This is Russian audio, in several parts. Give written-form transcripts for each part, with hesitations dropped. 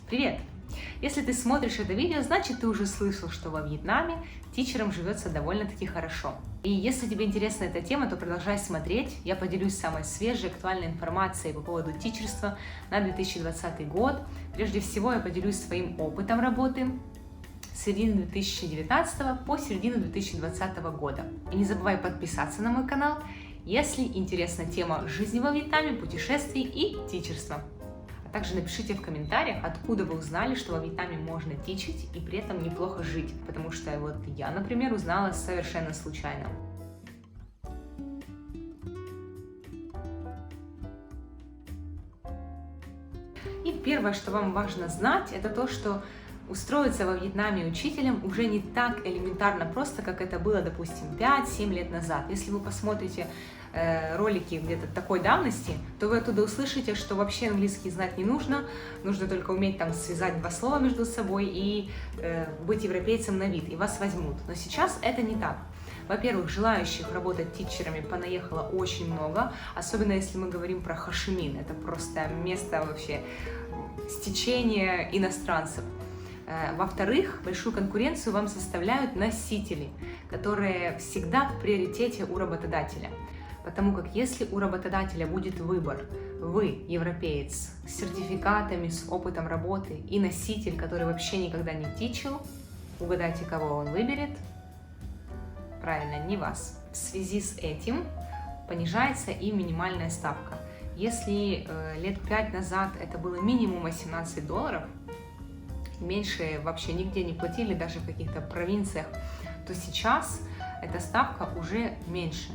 Привет! Если ты смотришь это видео, значит ты уже слышал, что во Вьетнаме тичерам живется довольно-таки хорошо. И если тебе интересна эта тема, то продолжай смотреть. Я поделюсь самой свежей, актуальной информацией по поводу тичерства на 2020 год. Прежде всего я поделюсь своим опытом работы с середины 2019 по середину 2020 года. И не забывай подписаться на мой канал, если интересна тема жизни во Вьетнаме, путешествий и тичерства. А также напишите в комментариях, откуда вы узнали, что во Вьетнаме можно тичить и при этом неплохо жить. Потому что вот я, например, узнала совершенно случайно. И первое, что вам важно знать, это то, что устроиться во Вьетнаме учителем уже не так элементарно просто, как это было, допустим, 5-7 лет назад. Если вы посмотрите ролики где-то такой давности, то вы оттуда услышите, что вообще английский знать не нужно, нужно только уметь там связать два слова между собой и быть европейцем на вид, и вас возьмут. Но сейчас это не так. Во-первых, желающих работать тичерами понаехало очень много, особенно если мы говорим про Хошимин. Это просто место вообще стечения иностранцев. Во-вторых, большую конкуренцию вам составляют носители, которые всегда в приоритете у работодателя. Потому как если у работодателя будет выбор, вы европеец с сертификатами, с опытом работы и носитель, который вообще никогда не тичил, угадайте, кого он выберет? Правильно, не вас. В связи с этим понижается и минимальная ставка. Если лет 5 назад это было минимум $18, меньше вообще нигде не платили, даже в каких-то провинциях, то сейчас эта ставка уже меньше.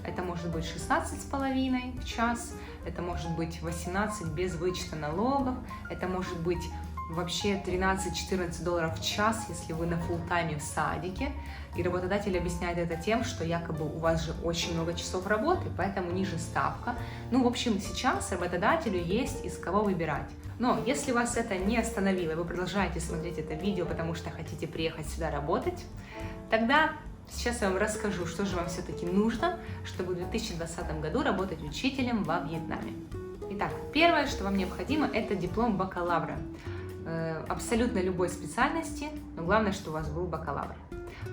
Это может быть 16,5 в час, это может быть 18 без вычета налогов, это может быть вообще $13-14 в час, если вы на фулл-тайме в садике. И работодатель объясняет это тем, что якобы у вас же очень много часов работы, поэтому ниже ставка. Ну, в общем, сейчас работодателю есть из кого выбирать. Но если вас это не остановило, и вы продолжаете смотреть это видео, потому что хотите приехать сюда работать, тогда сейчас я вам расскажу, что же вам все-таки нужно, чтобы в 2020 году работать учителем во Вьетнаме. Итак, первое, что вам необходимо, это диплом бакалавра. Абсолютно любой специальности, но главное, что у вас был бакалавр.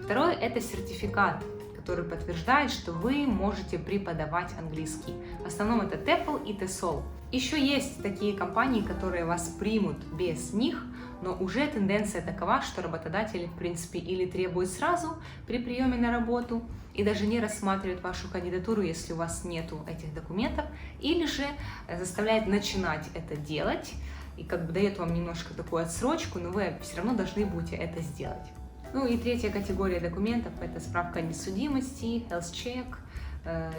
Второе, это сертификат, который подтверждает, что вы можете преподавать английский. В основном это TEFL и TESOL. Еще есть такие компании, которые вас примут без них, но уже тенденция такова, что работодатели, в принципе, или требуют сразу при приеме на работу, и даже не рассматривают вашу кандидатуру, если у вас нету этих документов, или же заставляет начинать это делать, и как бы дает вам немножко такую отсрочку, но вы все равно должны будете это сделать. Ну и третья категория документов – это справка о несудимости, health check,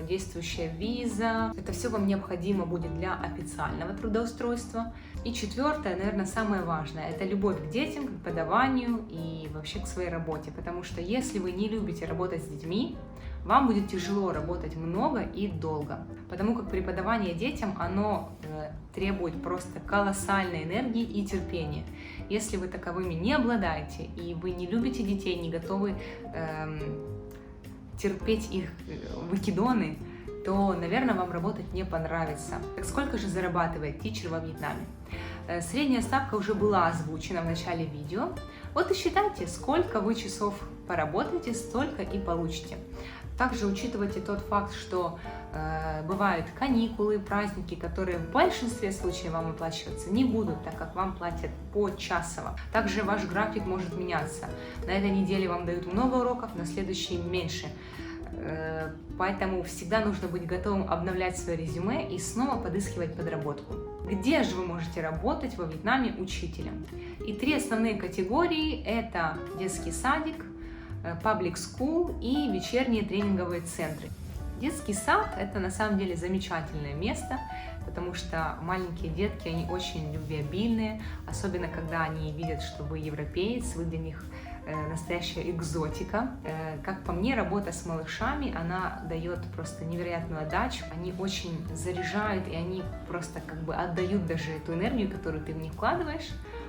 действующая виза. Это все вам необходимо будет для официального трудоустройства. И четвертое, наверное, самое важное – это любовь к детям, к преподаванию и вообще к своей работе. Потому что если вы не любите работать с детьми, вам будет тяжело работать много и долго. Потому как преподавание детям, оно требует просто колоссальной энергии и терпения. Если вы таковыми не обладаете, и вы не любите детей, не готовы терпеть их выкидоны, то, наверное, вам работать не понравится. Так сколько же зарабатывает тичер во Вьетнаме? Средняя ставка уже была озвучена в начале видео. Вот и считайте, сколько вы часов поработаете, столько и получите. Также учитывайте тот факт, что бывают каникулы, праздники, которые в большинстве случаев вам выплачиваться не будут, так как вам платят почасово. Также ваш график может меняться. На этой неделе вам дают много уроков, на следующей меньше. Поэтому всегда нужно быть готовым обновлять свое резюме и снова подыскивать подработку. Где же вы можете работать во Вьетнаме учителем? И 3 основные категории – это детский садик, public school и вечерние тренинговые центры. Детский сад – это на самом деле замечательное место, потому что маленькие детки, они очень любвеобильные, особенно когда они видят, что вы европеец, вы для них настоящая экзотика. Как по мне, работа с малышами, она дает просто невероятную отдачу, они очень заряжают, и они просто как бы отдают даже эту энергию, которую ты в них вкладываешь,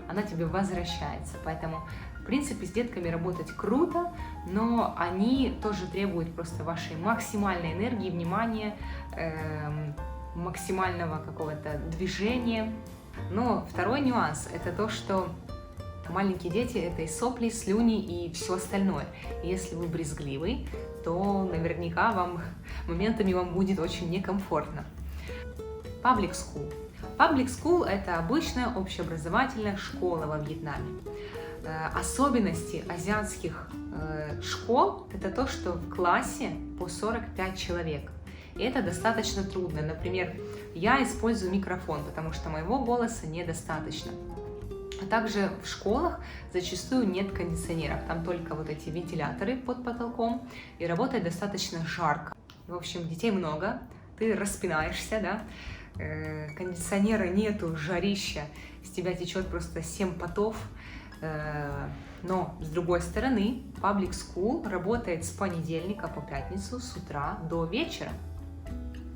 она тебе возвращается. Поэтому, в принципе, с детками работать круто, но они тоже требуют просто вашей максимальной энергии, внимания, максимального какого-то движения. Но второй нюанс – это то, что маленькие дети – это и сопли, слюни и все остальное. И если вы брезгливый, то наверняка моментами вам будет очень некомфортно. Public School. Public School – это обычная общеобразовательная школа во Вьетнаме. Особенности азиатских школ – это то, что в классе по 45 человек. И это достаточно трудно. Например, я использую микрофон, потому что моего голоса недостаточно. А также в школах зачастую нет кондиционеров, там только вот эти вентиляторы под потолком, и работает достаточно жарко. В общем, детей много, ты распинаешься, да, кондиционера нету, жарища, с тебя течет просто 7 потов. Но, с другой стороны, Public School работает с понедельника по пятницу с утра до вечера.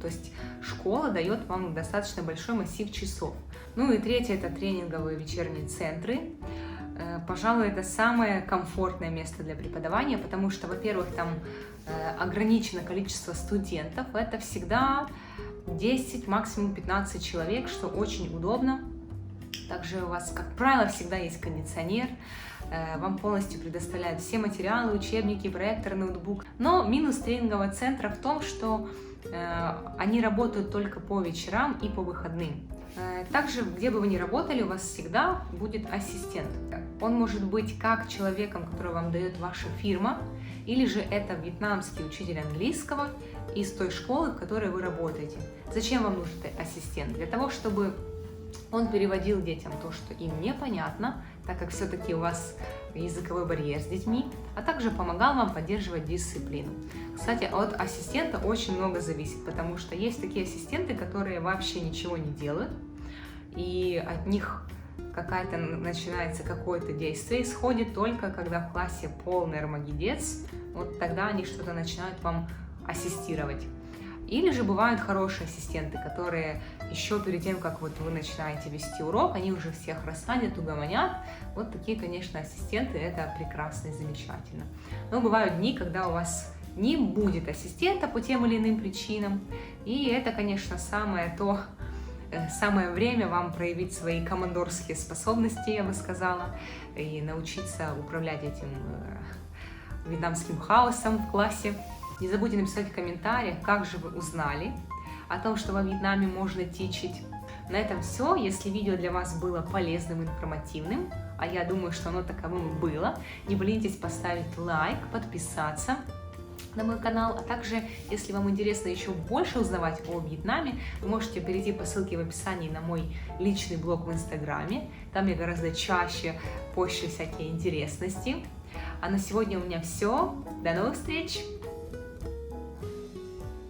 То есть школа дает вам достаточно большой массив часов. Ну и третье – это тренинговые вечерние центры. Пожалуй, это самое комфортное место для преподавания, потому что, во-первых, там ограничено количество студентов. Это всегда 10, максимум 15 человек, что очень удобно. Также у вас, как правило, всегда есть кондиционер. Вам полностью предоставляют все материалы, учебники, проектор, ноутбук. Но минус тренингового центра в том, что они работают только по вечерам и по выходным. Также, где бы вы ни работали, у вас всегда будет ассистент. Он может быть как человеком, который вам дает ваша фирма, или же это вьетнамский учитель английского из той школы, в которой вы работаете. Зачем вам нужен ассистент? Для того, чтобы он переводил детям то, что им непонятно, так как все-таки у вас языковой барьер с детьми, а также помогал вам поддерживать дисциплину. Кстати, от ассистента очень много зависит, потому что есть такие ассистенты, которые вообще ничего не делают, и от них начинается какое-то действие, исходит только когда в классе полный армагеддец, вот тогда они что-то начинают вам ассистировать. Или же бывают хорошие ассистенты, которые еще перед тем, как вот вы начинаете вести урок, они уже всех рассадят, угомонят. Вот такие, конечно, ассистенты, это прекрасно и замечательно. Но бывают дни, когда у вас не будет ассистента по тем или иным причинам. И это, конечно, самое время вам проявить свои командорские способности, я бы сказала, и научиться управлять этим вьетнамским хаосом в классе. Не забудьте написать в комментариях, как же вы узнали о том, что во Вьетнаме можно тичить. На этом все. Если видео для вас было полезным и информативным, а я думаю, что оно таковым было, не поленитесь поставить лайк, подписаться на мой канал, а также, если вам интересно еще больше узнавать о Вьетнаме, вы можете перейти по ссылке в описании на мой личный блог в Инстаграме. Там я гораздо чаще пощу всякие интересности. А на сегодня у меня все. До новых встреч!